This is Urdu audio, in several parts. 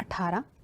18,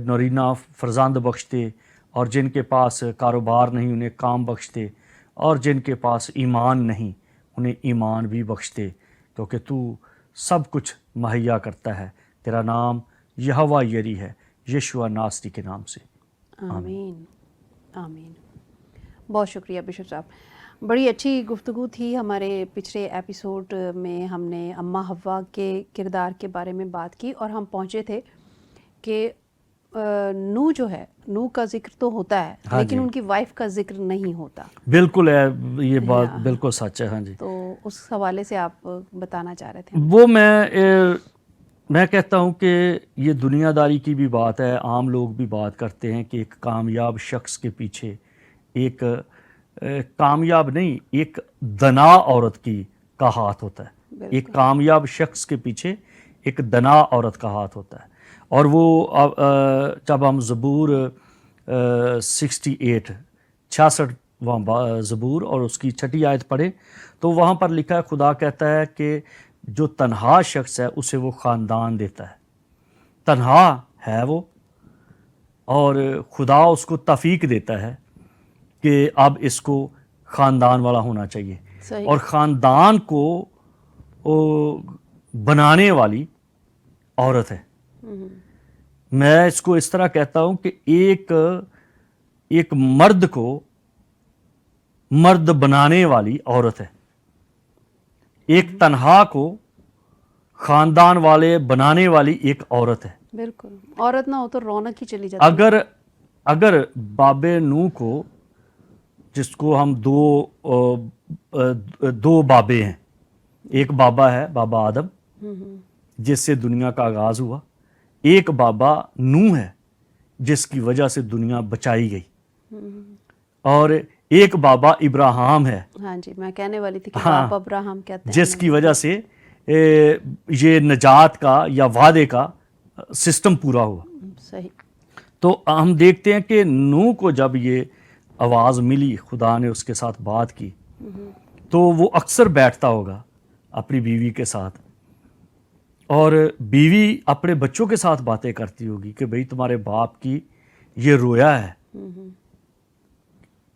نورینہ فرزند بخش دے، اور جن کے پاس کاروبار نہیں انہیں کام بخش دے، اور جن کے پاس ایمان نہیں انہیں ایمان بھی بخش دے، کیونکہ تو سب کچھ مہیا کرتا ہے۔ تیرا نام یہوہ یری ہے، یشوع ناصری کے نام سے۔ آمین آمین۔ بہت شکریہ بشپ صاحب، بڑی اچھی گفتگو تھی۔ ہمارے پچھلے ایپیسوڈ میں ہم نے اماں حوا کے کردار کے بارے میں بات کی، اور ہم پہنچے تھے کہ نوح جو ہے، نوح کا ذکر تو ہوتا ہے لیکن ان کی وائف کا ذکر نہیں ہوتا۔ بالکل ہے، یہ بات بالکل سچ ہے۔ ہاں جی، تو اس حوالے سے آپ بتانا چاہ رہے تھے؟ وہ میں کہتا ہوں کہ یہ دنیا داری کی بھی بات ہے، عام لوگ بھی بات کرتے ہیں کہ ایک کامیاب شخص کے پیچھے ایک کامیاب نہیں، ایک دنا عورت کا ہاتھ ہوتا ہے۔ ایک کامیاب شخص کے پیچھے ایک دنا عورت کا ہاتھ ہوتا ہے۔ اور وہ جب ہم زبور 66واں زبور اور اس کی 6 آیت پڑھیں تو وہاں پر لکھا ہے، خدا کہتا ہے کہ جو تنہا شخص ہے اسے وہ خاندان دیتا ہے۔ تنہا ہے وہ، اور خدا اس کو توفیق دیتا ہے کہ اب اس کو خاندان والا ہونا چاہیے، اور خاندان کو بنانے والی عورت ہے۔ میں اس کو اس طرح کہتا ہوں کہ ایک مرد کو مرد بنانے والی عورت ہے، ایک تنہا کو خاندان والے بنانے والی ایک عورت ہے۔ بالکل، عورت نہ ہو تو رونق ہی چلی جاتی ہے۔ اگر باب نوح کو، جس کو ہم دو بابے ہیں، ایک بابا ہے بابا آدم جس سے دنیا کا آغاز ہوا، ایک بابا نوح ہے جس کی وجہ سے دنیا بچائی گئی، اور ایک بابا ابراہیم ہے۔ ہاں جی، میں کہنے والی تھی کہ بابا ابراہیم کہتے ہیں، جس کی وجہ سے یہ نجات کا یا وعدے کا سسٹم پورا ہوا۔ صحیح۔ تو ہم دیکھتے ہیں کہ نوح کو جب یہ آواز ملی، خدا نے اس کے ساتھ بات کی، تو وہ اکثر بیٹھتا ہوگا اپنی بیوی کے ساتھ، اور بیوی اپنے بچوں کے ساتھ باتیں کرتی ہوگی کہ بھئی تمہارے باپ کی یہ رویا ہے،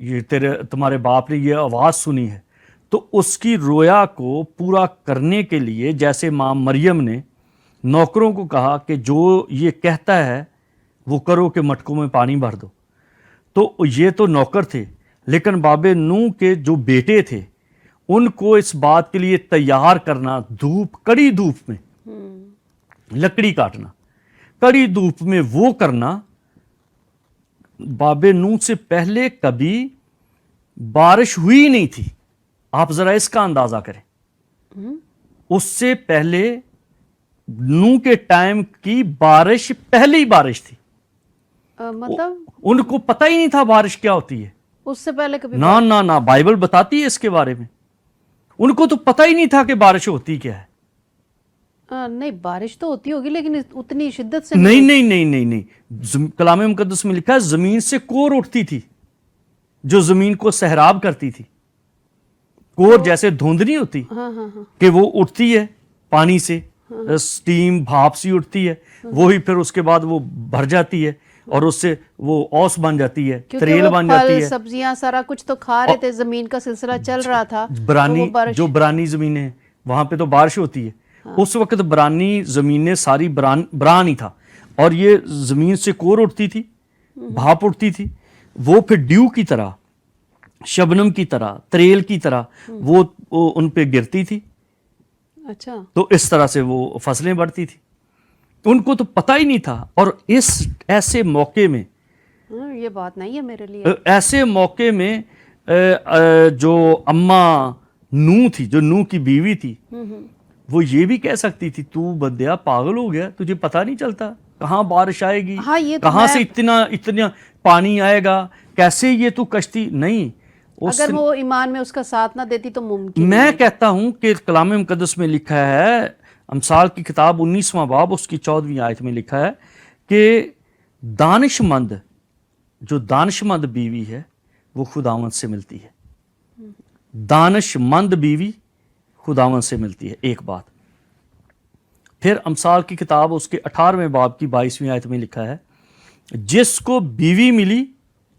یہ تمہارے باپ نے یہ آواز سنی ہے۔ تو اس کی رویا کو پورا کرنے کے لیے جیسے ماں مریم نے نوکروں کو کہا کہ جو یہ کہتا ہے وہ کرو کہ مٹکوں میں پانی بھر دو، تو یہ تو نوکر تھے، لیکن باب نوح کے جو بیٹے تھے ان کو اس بات کے لیے تیار کرنا، کڑی دھوپ میں لکڑی کاٹنا، کڑی دھوپ میں وہ کرنا، باب نوح سے پہلے کبھی بارش ہوئی نہیں تھی۔ آپ ذرا اس کا اندازہ کریں، اس سے پہلے نوح کے ٹائم کی بارش پہلی بارش تھی، مطلب ان کو پتہ ہی نہیں تھا بارش کیا ہوتی ہے۔ اس سے پہلے کبھی نہ بائبل بتاتی ہے اس کے بارے میں، ان کو تو پتہ ہی نہیں تھا کہ بارش ہوتی کیا ہے۔ نہیں، بارش تو ہوتی ہوگی لیکن اتنی شدت سے نہیں، کلام مقدس میں لکھا ہے زمین سے کور اٹھتی تھی جو زمین کو سہراب کرتی تھی۔ کور جیسے دھند نہیں ہوتی کہ وہ اٹھتی ہے پانی سے، سٹیم بھاپ سی اٹھتی ہے، وہی پھر اس کے بعد وہ بھر جاتی ہے اور اس سے وہ اوس بن جاتی ہے، تریل بن جاتی ہے، سبزیاں سارا کچھ تو کھا رہے تھے، زمین کا سلسلہ چل رہا تھا۔ جو برانی زمینیں ہیں وہاں پہ تو بارش ہوتی ہے، اس وقت برانی زمینیں ساری بران تھا، اور یہ زمین سے کور اٹھتی تھی، بھاپ اٹھتی تھی، وہ پھر ڈیو کی طرح، شبنم کی طرح، تریل کی طرح وہ ان پہ گرتی تھی۔ اچھا، تو اس طرح سے وہ فصلیں بڑھتی تھی، ان کو تو پتہ ہی نہیں تھا۔ اور ایسے موقع میں، یہ بات نہیں ہے میرے لیے، ایسے موقع میں جو اماں نوح تھی، جو نوح کی بیوی تھی، وہ یہ بھی کہہ سکتی تھی تو بندیا پاگل ہو گیا، تجھے پتہ نہیں چلتا کہاں بارش آئے گی، کہاں سے اتنا پانی آئے گا، کیسے یہ تو کشتی نہیں۔ اگر وہ ایمان میں اس کا ساتھ نہ دیتی تو ممکن۔ میں کہتا ہوں کہ کلام مقدس میں لکھا ہے، امثال کی کتاب 19واں باب اس کی 14ویں آیت میں لکھا ہے کہ جو دانش مند بیوی ہے وہ خداوند سے ملتی ہے، دانش مند بیوی خداوند سے ملتی ہے۔ ایک بات پھر امثال کی کتاب اس کے 18ویں باب کی 22ویں آیت میں لکھا ہے جس کو بیوی ملی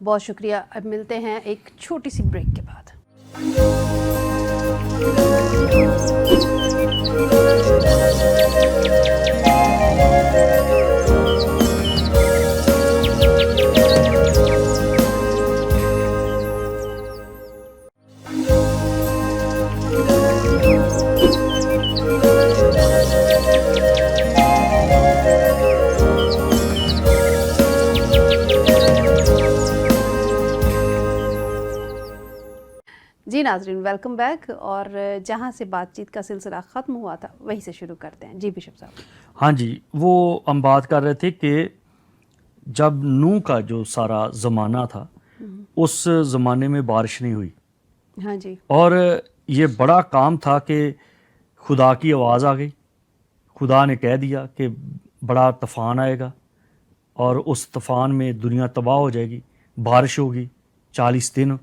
بہت شکریہ. اب ملتے ہیں ایک چھوٹی سی بریک کے بعد. جی ناظرین، ویلکم بیک. اور جہاں سے بات چیت کا سلسلہ ختم ہوا تھا وہیں سے شروع کرتے ہیں. جی بشپ صاحب. ہاں جی، وہ ہم بات کر رہے تھے کہ جب نوح کا جو سارا زمانہ تھا اس زمانے میں بارش نہیں ہوئی. ہاں جی. اور یہ بڑا کام تھا کہ خدا کی آواز آ گئی. خدا نے کہہ دیا کہ بڑا طوفان آئے گا اور اس طوفان میں دنیا تباہ ہو جائے گی، بارش ہوگی 40 دن.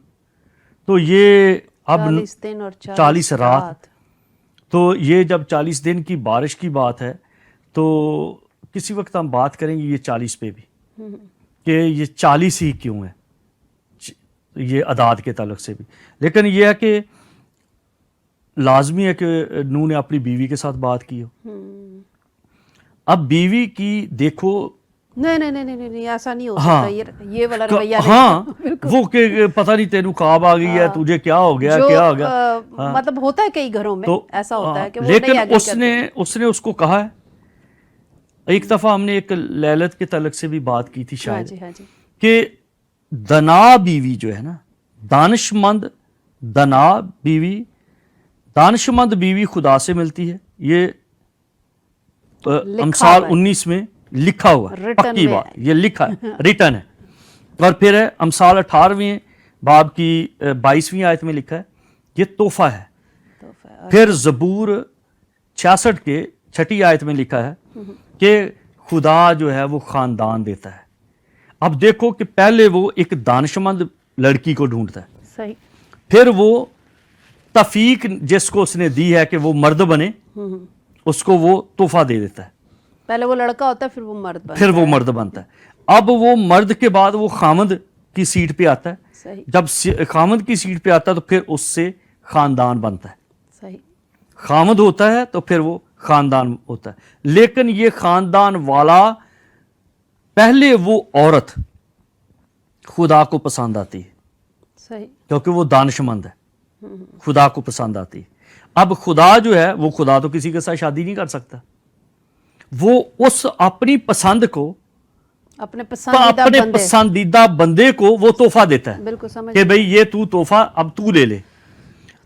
تو یہ اب 40 دن اور 40 رات. تو یہ جب 40 دن کی بارش کی بات ہے تو کسی وقت ہم بات کریں گے یہ 40 پہ بھی کہ یہ 40 ہی کیوں ہے، یہ اعداد کے تعلق سے بھی. لیکن یہ ہے کہ لازمی ہے کہ نوح نے اپنی بیوی کے ساتھ بات کی ہو. اب بیوی کی دیکھو، نہیں ایسا نہیں ہو ہاں سکتا. یہ والا رویہ ہاں وہ کہ پتہ نہیں تینوں خواب آ گئی ہے، تجھے کیا ہو گیا کیا ہو گیا. مطلب ہوتا ہے کئی گھروں میں ایسا ہوتا ہے کہ وہ لیکن نہیں اس نے اس کو کہا ہے. ایک دفعہ ہم نے ایک لیلت کے تعلق سے بھی بات کی تھی شاید کہ دنا بیوی جو ہے نا، دانشمند بیوی خدا سے ملتی ہے. یہ امثال 19 میں لکھا ہوا ہے، پکی بات، یہ لکھا ہے، ریٹن ہے. اور پھر ہے امثال 18ویں باب کی 22ویں آیت میں لکھا ہے یہ تحفہ ہے. پھر زبور 66 کے 6 آیت میں لکھا ہے کہ خدا جو ہے وہ خاندان دیتا ہے. اب دیکھو کہ پہلے وہ ایک دانشمند لڑکی کو ڈھونڈتا ہے، صحیح. پھر وہ تفیق جس کو اس نے دی ہے کہ وہ مرد بنے، اس کو وہ تحفہ دے دیتا ہے. پہلے وہ لڑکا ہوتا ہے پھر وہ مرد بنتا ہے. اب وہ مرد کے بعد وہ خامد کی سیٹ پہ آتا ہے. جب خامد کی سیٹ پہ آتا ہے تو پھر اس سے خاندان بنتا ہے. صحیح. خامد ہوتا ہے تو پھر وہ خاندان ہوتا ہے. لیکن یہ خاندان والا پہلے وہ عورت خدا کو پسند آتی ہے. صحیح. کیونکہ وہ دانشمند ہے، خدا کو پسند آتی ہے. اب خدا جو ہے وہ خدا تو کسی کے ساتھ شادی نہیں کر سکتا. وہ اس اپنی پسند کو، اپنے پسندیدہ بندے کو وہ تحفہ دیتا ہے. بالکل سمجھ کہ بھئی یہ تو تحفہ اب تو لے لے.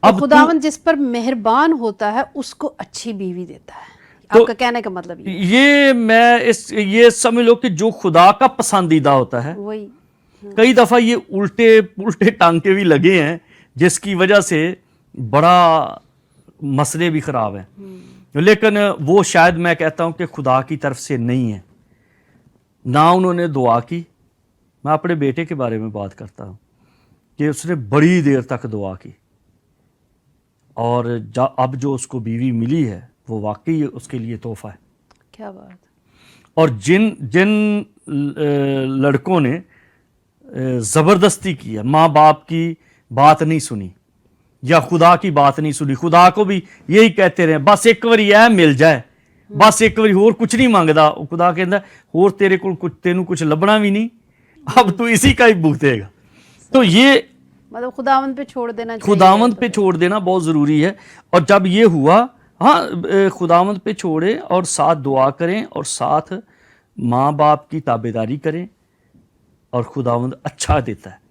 اب خداوند جس پر مہربان ہوتا ہے اس کو اچھی بیوی دیتا ہے. آپ کا کہنے کا مطلب یہ سمجھ لو کہ جو خدا کا پسندیدہ ہوتا ہے، وہی. کئی دفعہ یہ الٹے ٹانکے بھی لگے ہیں جس کی وجہ سے بڑا مسئلے بھی خراب ہیں. لیکن وہ شاید میں کہتا ہوں کہ خدا کی طرف سے نہیں ہے. نہ انہوں نے دعا کی. میں اپنے بیٹے کے بارے میں بات کرتا ہوں کہ اس نے بڑی دیر تک دعا کی اور اب جو اس کو بیوی ملی ہے وہ واقعی اس کے لیے تحفہ ہے. کیا بات. اور جن لڑکوں نے زبردستی کی ہے، ماں باپ کی بات نہیں سنی یا خدا کی بات نہیں سنی، خدا کو بھی یہی کہتے رہے بس ایک باری یہ مل جائے، بس ایک باری اور کچھ نہیں مانگدا. خدا کہندا اور تیرے کو تینوں کچھ لبنا بھی نہیں، اب تو اسی کا ہی بھگتے گا. تو یہ مطلب خداوند پہ چھوڑ دینا چاہیے. خداوند پہ چھوڑ دینا بہت ضروری ہے. اور جب یہ ہوا، ہاں خداوند پہ چھوڑیں اور ساتھ دعا کریں اور ساتھ ماں باپ کی تابعداری کریں اور خداوند اچھا دیتا ہے.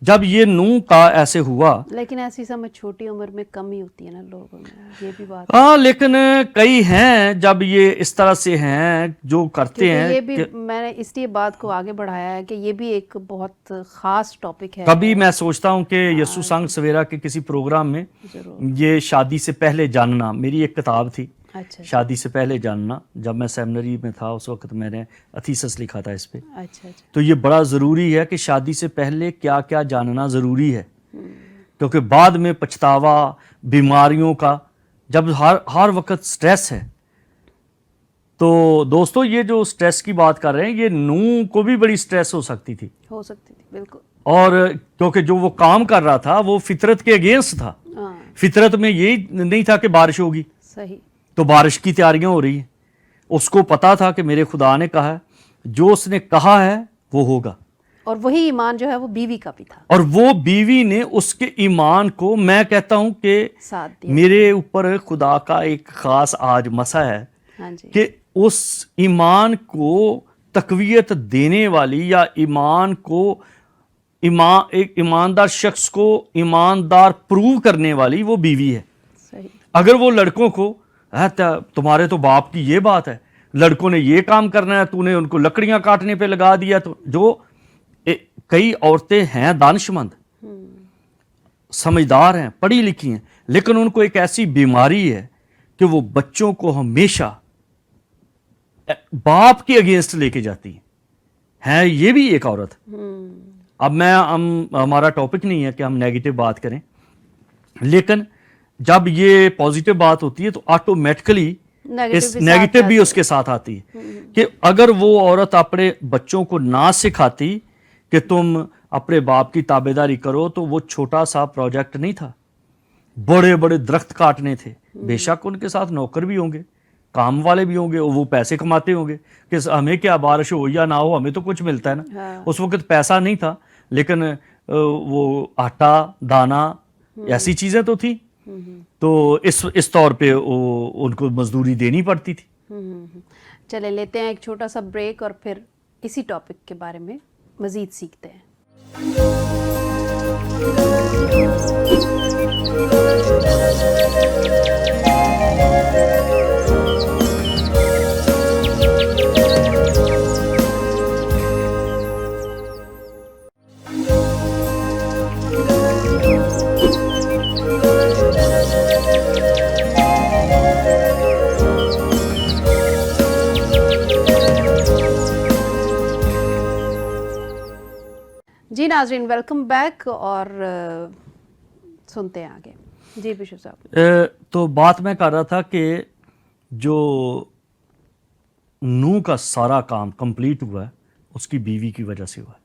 جب یہ نوح کا ایسے ہوا، لیکن ایسی سمجھ چھوٹی عمر میں کم ہی ہوتی ہے نا لوگوں میں، یہ بھی بات. ہاں لیکن کئی ہیں جب یہ اس طرح سے ہیں جو کرتے ہیں. یہ بھی میں نے اس لیے بات کو آگے بڑھایا ہے کہ یہ بھی ایک بہت خاص ٹاپک ہے. کبھی میں سوچتا ہوں کہ یسوع سنگ سویرا کے کسی پروگرام میں یہ شادی سے پہلے جاننا، میری ایک کتاب تھی شادی سے پہلے جاننا. جب میں سیمنری میں تھا اس وقت میں نے اتھیسس لکھا تھا اس پہ. تو یہ بڑا ضروری ہے کہ شادی سے پہلے کیا کیا جاننا ضروری ہے، کیونکہ بعد میں پچھتاوا، بیماریوں کا، جب ہر وقت سٹریس ہے تو دوستو یہ جو سٹریس کی بات کر رہے ہیں، یہ نوح کو بھی بڑی سٹریس ہو سکتی تھی، بالکل. اور کیونکہ جو وہ کام کر رہا تھا وہ فطرت کے اگینسٹ تھا. فطرت میں یہی نہیں تھا کہ بارش ہوگی، صحیح. تو بارش کی تیاریاں ہو رہی ہیں. اس کو پتا تھا کہ میرے خدا نے کہا ہے، جو اس نے کہا ہے وہ ہوگا. اور وہی ایمان جو ہے وہ بیوی کا بھی تھا، اور وہ بیوی نے اس کے ایمان کو، میں کہتا ہوں کہ ساتھ دیا. میرے اوپر خدا کا ایک خاص آج مسا ہے ہاں جی. کہ اس ایمان کو تقویت دینے والی، یا ایمان کو ایک ایماندار شخص کو ایماندار پروو کرنے والی وہ بیوی ہے. صحیح. اگر وہ لڑکوں کو تمہارے تو باپ کی یہ بات ہے، لڑکوں نے یہ کام کرنا ہے، تو نے ان کو لکڑیاں کاٹنے پہ لگا دیا. تو جو کئی عورتیں ہیں دانشمند، سمجھدار ہیں، پڑھی لکھی ہیں، لیکن ان کو ایک ایسی بیماری ہے کہ وہ بچوں کو ہمیشہ باپ کے اگینسٹ لے کے جاتی ہیں. یہ بھی ایک عورت. اب ہمارا ٹاپک نہیں ہے کہ ہم نیگیٹو بات کریں، لیکن جب یہ پازیٹیو بات ہوتی ہے تو آٹومیٹکلی نیگیٹو بھی اس کے ساتھ آتی ہے. کہ اگر وہ عورت اپنے بچوں کو نہ سکھاتی کہ تم اپنے باپ کی تابعداری کرو، تو وہ چھوٹا سا پروجیکٹ نہیں تھا، بڑے بڑے درخت کاٹنے تھے. بے شک ان کے ساتھ نوکر بھی ہوں گے، کام والے بھی ہوں گے، وہ پیسے کماتے ہوں گے کہ ہمیں کیا بارش ہو یا نہ ہو، ہمیں تو کچھ ملتا ہے نا. اس وقت پیسہ نہیں تھا، لیکن وہ آٹا دانا ایسی چیزیں تو تھیں، تو اس طور پہ ان کو مزدوری دینی پڑتی تھی. چلے لیتے ہیں ایک چھوٹا سا بریک، اور پھر اسی ٹاپک کے بارے میں مزید سیکھتے ہیں. جی ناظرین، ویلکم بیک، اور سنتے ہیں آگے. جی بشپ صاحب. تو بات میں کر رہا تھا کہ جو نوح کا سارا کام کمپلیٹ ہوا ہے اس کی بیوی کی وجہ سے ہوا ہے.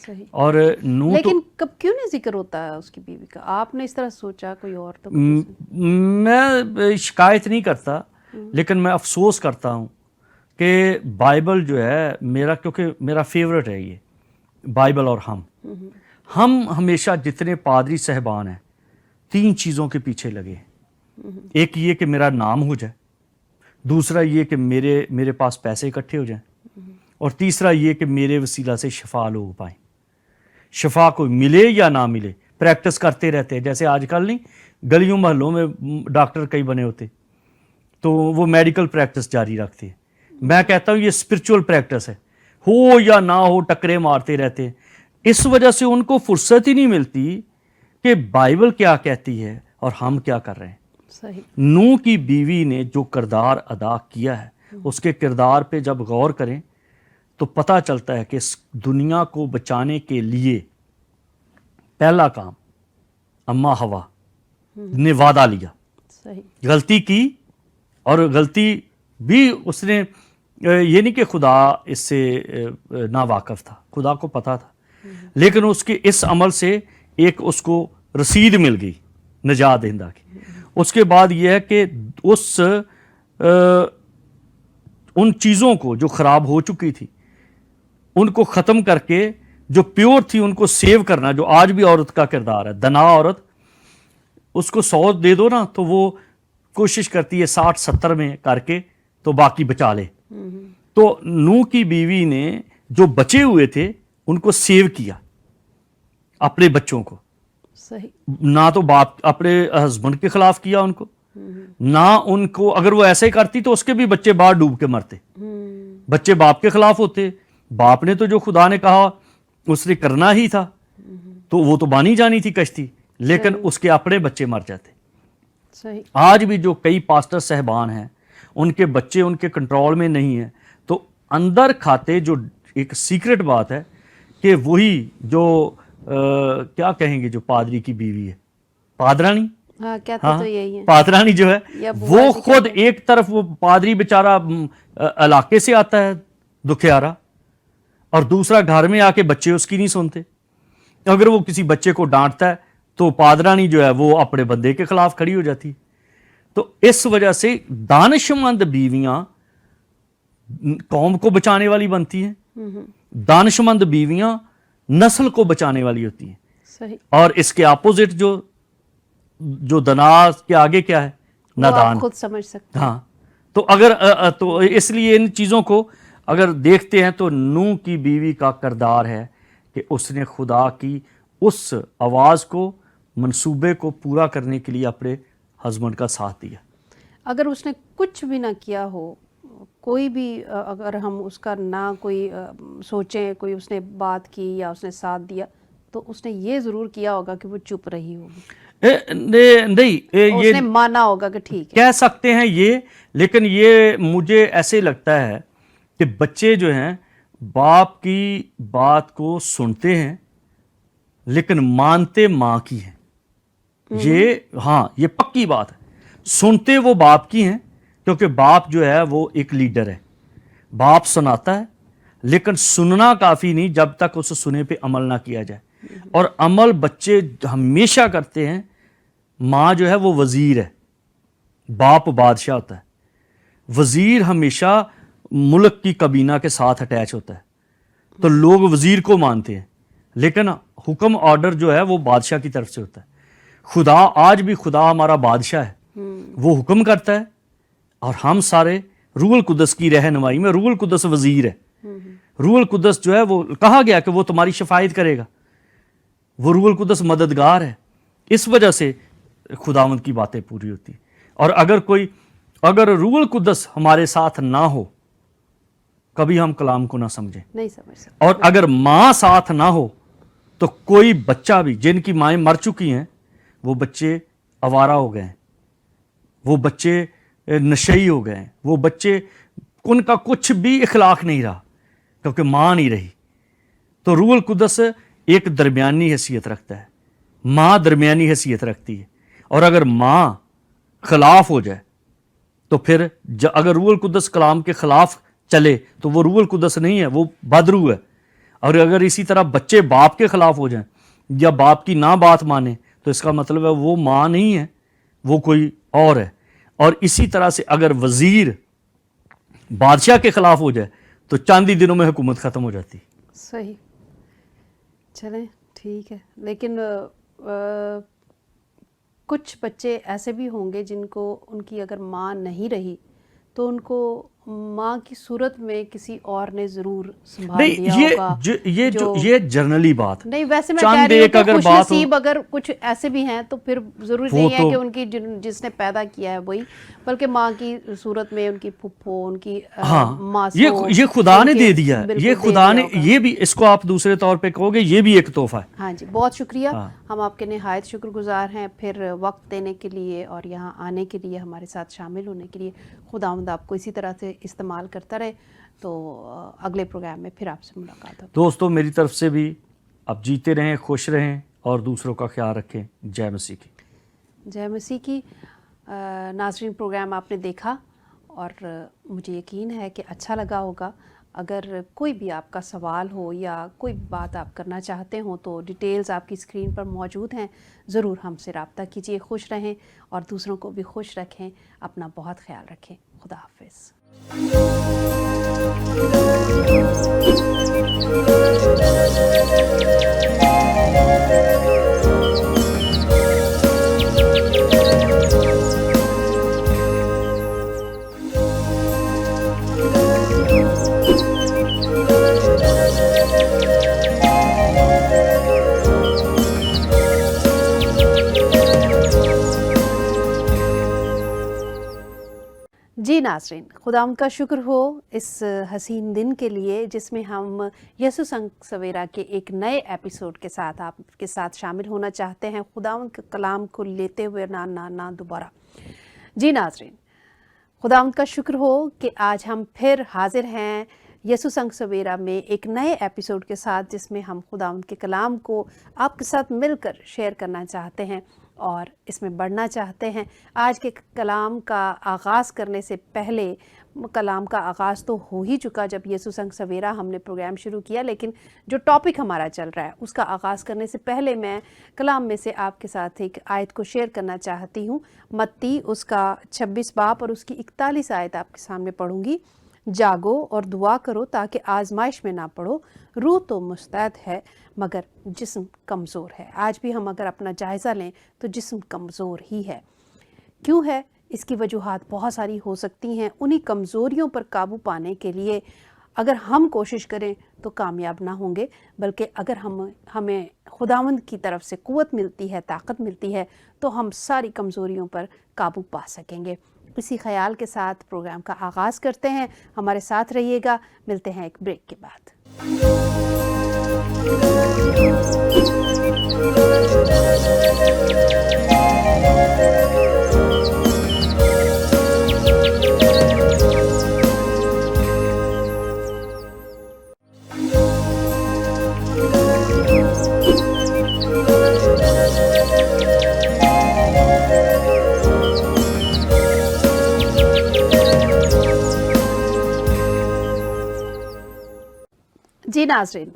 صحیح. اور نوح لیکن کب کیوں نہیں ذکر ہوتا ہے اس کی بیوی کا؟ آپ نے اس طرح سوچا؟ کوئی اور تو میں شکایت نہیں کرتا، لیکن میں افسوس کرتا ہوں کہ بائبل جو ہے میرا، کیونکہ میرا فیورٹ ہے یہ بائبل، اور ہم ہمیشہ جتنے پادری صاحبان ہیں 3 چیزوں کے پیچھے لگے ہیں. ایک یہ کہ میرا نام ہو جائے، دوسرا یہ کہ میرے پاس پیسے اکٹھے ہو جائیں، اور تیسرا یہ کہ میرے وسیلہ سے شفا لوگ پائیں. شفا کو ملے یا نہ ملے، پریکٹس کرتے رہتے ہیں. جیسے آج کل نہیں، گلیوں محلوں میں ڈاکٹر کئی بنے ہوتے، تو وہ میڈیکل پریکٹس جاری رکھتے ہیں. میں کہتا ہوں یہ اسپرچول پریکٹس ہے، ہو یا نہ ہو ٹکرے مارتے رہتے ہیں. اس وجہ سے ان کو فرصت ہی نہیں ملتی کہ بائبل کیا کہتی ہے اور ہم کیا کر رہے ہیں. صحیح. نوح کی بیوی نے جو کردار ادا کیا ہے، اس کے کردار پہ جب غور کریں تو پتہ چلتا ہے کہ اس دنیا کو بچانے کے لیے پہلا کام اماں ہوا نے وعدہ لیا. صحیح. غلطی کی، اور غلطی بھی اس نے، یہ نہیں کہ خدا اس سے نا واقف تھا، خدا کو پتا تھا، لیکن اس کے اس عمل سے ایک اس کو رسید مل گئی نجات دہندہ کی. اس کے بعد یہ ہے کہ ان چیزوں کو جو خراب ہو چکی تھی ان کو ختم کر کے جو پیور تھی ان کو سیو کرنا، جو آج بھی عورت کا کردار ہے. دنا عورت، اس کو 100 دے دو نا تو وہ کوشش کرتی ہے 60-70 میں کر کے تو باقی بچا لے. تو نوح کی بیوی نے جو بچے ہوئے تھے ان کو سیو کیا، اپنے بچوں کو. صحیح. نہ تو باپ اپنے ہسبینڈ کے خلاف کیا ان کو، نہ ان کو، اگر وہ ایسے ہی کرتی تو اس کے بھی بچے باہر ڈوب کے مرتے. بچے باپ کے خلاف ہوتے، باپ نے تو جو خدا نے کہا اس نے کرنا ہی تھا، تو وہ تو بانی جانی تھی کشتی، لیکن اس کے اپنے بچے مر جاتے. صحیح. آج بھی جو کئی پاسٹر صاحبان ہیں ان کے بچے ان کے کنٹرول میں نہیں ہیں، تو اندر کھاتے جو ایک سیکرٹ بات ہے کہ وہی جو کیا کہیں گے جو پادری کی بیوی ہے، پادرانی، ہاں کہتے ہاں تو یہی ہیں. پادرانی جو ہے یا بوا وہ جی خود کہتے ہیں. ایک طرف وہ پادری بیچارہ علاقے سے آتا ہے دکھیارا، اور دوسرا گھر میں آ کے بچے اس کی نہیں سنتے. اگر وہ کسی بچے کو ڈانٹتا ہے تو پادرانی جو ہے وہ اپنے بندے کے خلاف کھڑی ہو جاتی. تو اس وجہ سے دانشمند بیویاں قوم کو بچانے والی بنتی ہیں، دانشمند بیویاں نسل کو بچانے والی ہوتی ہیں. صحیح. اور اس کے اپوزٹ جو دناز کے آگے کیا ہے؟ وہ آپ نادان. خود سمجھ سکتے ہیں. ہاں تو اگر تو اس لیے ان چیزوں کو اگر دیکھتے ہیں تو نوح کی بیوی کا کردار ہے کہ اس نے خدا کی اس آواز کو، منصوبے کو پورا کرنے کے لیے اپنے ہسبینڈ کا ساتھ دیا. اگر اس نے کچھ بھی نہ کیا ہو، کوئی بھی اگر ہم اس کا نہ کوئی سوچیں، کوئی اس نے بات کی یا اس نے ساتھ دیا، تو اس نے یہ ضرور کیا ہوگا کہ وہ چپ رہی ہوگی. نہیں اس یہ نے مانا ہوگا کہ ٹھیک ہے. کہہ سکتے ہیں یہ، لیکن یہ مجھے ایسے لگتا ہے کہ بچے جو ہیں باپ کی بات کو سنتے ہیں لیکن مانتے ماں کی ہیں. یہ پکی بات ہے. سنتے وہ باپ کی ہیں کیونکہ باپ جو ہے وہ ایک لیڈر ہے. باپ سناتا ہے لیکن سننا کافی نہیں جب تک اس سنے پہ عمل نہ کیا جائے. اور عمل بچے ہمیشہ کرتے ہیں. ماں جو ہے وہ وزیر ہے، باپ بادشاہ ہوتا ہے. وزیر ہمیشہ ملک کی کابینہ کے ساتھ اٹیچ ہوتا ہے، تو لوگ وزیر کو مانتے ہیں لیکن حکم آرڈر جو ہے وہ بادشاہ کی طرف سے ہوتا ہے. خدا آج بھی خدا ہمارا بادشاہ ہے، وہ حکم کرتا ہے اور ہم سارے روح القدس کی رہنمائی میں. روح القدس وزیر ہے. روح القدس جو ہے وہ کہا گیا کہ وہ تمہاری شفاعت کرے گا. وہ روح القدس مددگار ہے. اس وجہ سے خداوند کی باتیں پوری ہوتی ہیں. اور اگر روح القدس ہمارے ساتھ نہ ہو کبھی ہم کلام کو نہ سمجھیں. نہیں سمجھ سکتے. اور اگر ماں ساتھ نہ ہو تو کوئی بچہ بھی، جن کی مائیں مر چکی ہیں وہ بچے آوارہ ہو گئے ہیں، وہ بچے نشئی ہو گئے ہیں، وہ بچے ان کا کچھ بھی اخلاق نہیں رہا کیونکہ ماں نہیں رہی. تو روح القدس ایک درمیانی حیثیت رکھتا ہے، ماں درمیانی حیثیت رکھتی ہے. اور اگر ماں خلاف ہو جائے تو پھر اگر روح القدس کلام کے خلاف چلے تو وہ روح القدس نہیں ہے، وہ بدروح ہے. اور اگر اسی طرح بچے باپ کے خلاف ہو جائیں یا باپ کی نہ بات مانیں تو اس کا مطلب ہے وہ ماں نہیں ہے، وہ کوئی اور ہے. اور اسی طرح سے اگر وزیر بادشاہ کے خلاف ہو جائے تو چند ہی دنوں میں حکومت ختم ہو جاتی. صحیح. چلیں ٹھیک ہے. لیکن کچھ بچے ایسے بھی ہوں گے جن کو ان کی اگر ماں نہیں رہی تو ان کو ماں کی صورت میں کسی اور نے ضرور سنبھال لیا ہوگا. یہ جرنلی بات نہیں، ویسے میں کہہ رہی ہوں کہ خوش نصیب اگر کچھ ایسے بھی ہیں تو پھر ضروری نہیں ہے کہ ان کی جس نے پیدا کیا ہے وہی، بلکہ ماں کی صورت میں ان کی پھپھو، ان کی ماسو، یہ خدا نے دے دیا ہے. یہ خدا نے، یہ بھی اس کو آپ دوسرے طور پہ کہو گے یہ بھی ایک تحفہ ہے. ہاں جی، بہت شکریہ. ہم آپ کے نہایت شکر گزار ہیں پھر وقت دینے کے لیے اور یہاں آنے کے لیے، ہمارے ساتھ شامل ہونے کے لیے. خداوند آپ کو اسی طرح سے استعمال کرتا رہے. تو اگلے پروگرام میں پھر آپ سے ملاقات ہوگی. دوستو میری طرف سے بھی آپ جیتے رہیں، خوش رہیں اور دوسروں کا خیال رکھیں. جے مسیح کی. جے مسیح کی. ناظرین، پروگرام آپ نے دیکھا اور مجھے یقین ہے کہ اچھا لگا ہوگا. اگر کوئی بھی آپ کا سوال ہو یا کوئی بات آپ کرنا چاہتے ہوں تو ڈیٹیلز آپ کی اسکرین پر موجود ہیں. ضرور ہم سے رابطہ کیجیے. خوش رہیں اور دوسروں کو بھی خوش رکھیں. اپنا بہت خیال رکھیں. خدا حافظ. جی ناظرین، خداوند کا شکر ہو اس حسین دن کے لیے جس میں ہم یسوع سنگ سویرا کے ایک نئے ایپیسوڈ کے ساتھ آپ کے ساتھ شامل ہونا چاہتے ہیں، خداوند کے کلام کو لیتے ہوئے نہ دوبارہ. جی ناظرین، خداوند کا شکر ہو کہ آج ہم پھر حاضر ہیں یسوع سنگ سویرا میں ایک نئے ایپیسوڈ کے ساتھ جس میں ہم خداوند کے کلام کو آپ کے ساتھ مل کر شیئر کرنا چاہتے ہیں. اور اس میں بڑھنا چاہتے ہیں. آج کے کلام کا آغاز کرنے سے پہلے، کلام کا آغاز تو ہو ہی چکا جب یسوع سنگ سویرا ہم نے پروگرام شروع کیا، لیکن جو ٹاپک ہمارا چل رہا ہے اس کا آغاز کرنے سے پہلے میں کلام میں سے آپ کے ساتھ ایک آیت کو شیئر کرنا چاہتی ہوں. متی اس کا 26 باب اور اس کی 41 آیت آپ کے سامنے پڑھوں گی. جاگو اور دعا کرو تاکہ آزمائش میں نہ پڑو، روح تو مستعد ہے مگر جسم کمزور ہے. آج بھی ہم اگر اپنا جائزہ لیں تو جسم کمزور ہی ہے. کیوں ہے؟ اس کی وجوہات بہت ساری ہو سکتی ہیں. انہی کمزوریوں پر قابو پانے کے لیے اگر ہم کوشش کریں تو کامیاب نہ ہوں گے، بلکہ اگر ہمیں خداوند کی طرف سے قوت ملتی ہے، طاقت ملتی ہے، تو ہم ساری کمزوریوں پر قابو پا سکیں گے. اسی خیال کے ساتھ پروگرام کا آغاز کرتے ہیں. ہمارے ساتھ رہیے گا. ملتے ہیں ایک بریک کے بعد. جی ناظرین،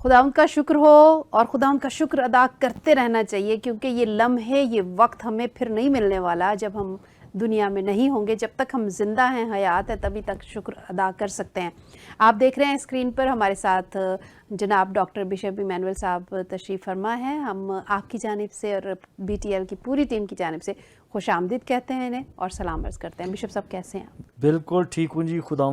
خداوند کا شکر ہو اور خداوند کا شکر ادا کرتے رہنا چاہیے، کیونکہ یہ لمحے، یہ وقت ہمیں پھر نہیں ملنے والا جب ہم دنیا میں نہیں ہوں گے. جب تک ہم زندہ ہیں، حیات ہے، تبھی تک شکر ادا کر سکتے ہیں. آپ دیکھ رہے ہیں اسکرین پر ہمارے ساتھ جناب ڈاکٹر بشپ ایمینول صاحب تشریف فرما ہے. ہم آپ کی جانب سے اور BTL کی پوری ٹیم کی جانب سے خوش آمدید کہتے ہیں انہیں اور سلام عرض کرتے ہیں. بشپ صاحب کیسے ہیں آپ؟ بالکل ٹھیک ہوں جی. خدا